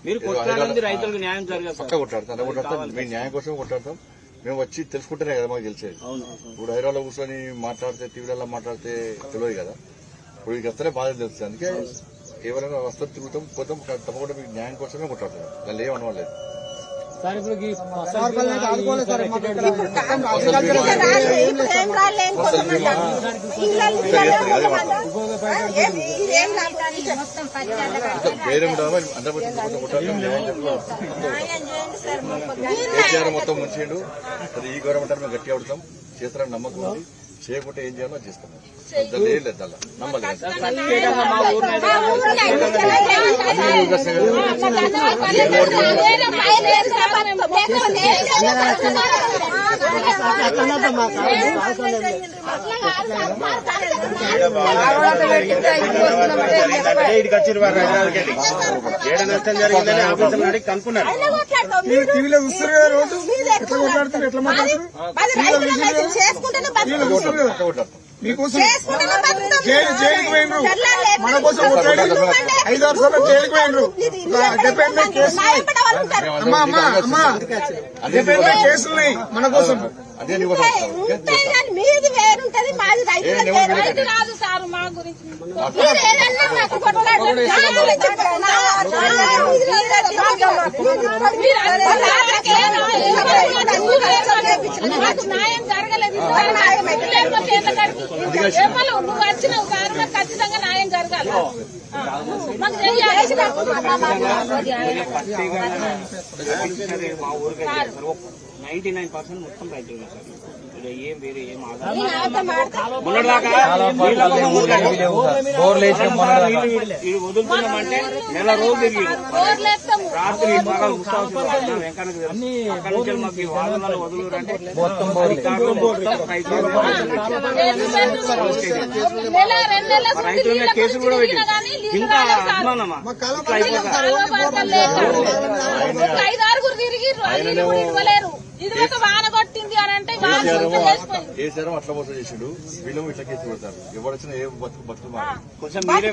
రైతులకు న్యాయం జరగాలి. పక్క కొట్టాడతాం మీ న్యాయం కోసం కొట్టాడతాం. మేము వచ్చి తెలుసుకుంటేనే కదా మాకు తెలిసేది. ఇప్పుడు హైదరాబాద్ కూర్చొని మాట్లాడితే టీవీలలో మాట్లాడితే తెలియదు కదా. ఇప్పుడు ఇక వస్తేనే బాధ తెలుస్తుంది. అందుకే ఎవరైనా వస్తారు తిరుగుతాం పోతాం తప్పకుండా మీకు న్యాయం కోసమే కొట్టాడుతాం. దాన్ని ఏమనలేదు. కేసీఆర్ మొత్తం ముంచిండు. అది ఈ గవర్నమెంట్ మేము గట్టిగా అడుగుతాం. చేస్తారని నమ్మకం ఉంది. చేయకుంటే ఏం చేయాలో చేస్తాం. లేదు అలా నమ్మలేదు. ఇడికి వచ్చి ఏడ నష్టం జరిగిందని ఆఫీసర్ అడిగి కనుక్కున్నారు. టీవీలో చూస్తారు కదా రోజు ఎట్లా కొట్లాడుతారు ఎట్లా మాట్లాడుతారు. మీకోసం జైలుకి పోయినరు. మన కోసం కొట్లాడి 5-6 సార్లు జైలుకి పోయినరు. కేసులున్నాయి మన కోసం. మీది వేరుంటది మాది రైతు రాదు సార్. మా గురించి న్యాయం జరగలేదు. నువ్వు వచ్చినావు సార్ మాకు ఖచ్చితంగా న్యాయం జరగాలి. మాకు 99% మొత్తం రైతులు సార్. ఏం వేరే ఏం వదులుతున్నామంటే నెల రోజులు తిరిగి రాత్రి వెంకన్నకు అక్కడి నుంచి మాకు వాదనలు వదులురంటే రైతుల కేసులు కూడా పెట్టి ఇంకా అభిమానమా కేసీఆర్ అట్లా మోసం చేసిండు. వీళ్ళు ఇట్లా కేసు పెడతారు. ఎవరు వచ్చినా ఏ బతుకు కొంచెం మీరే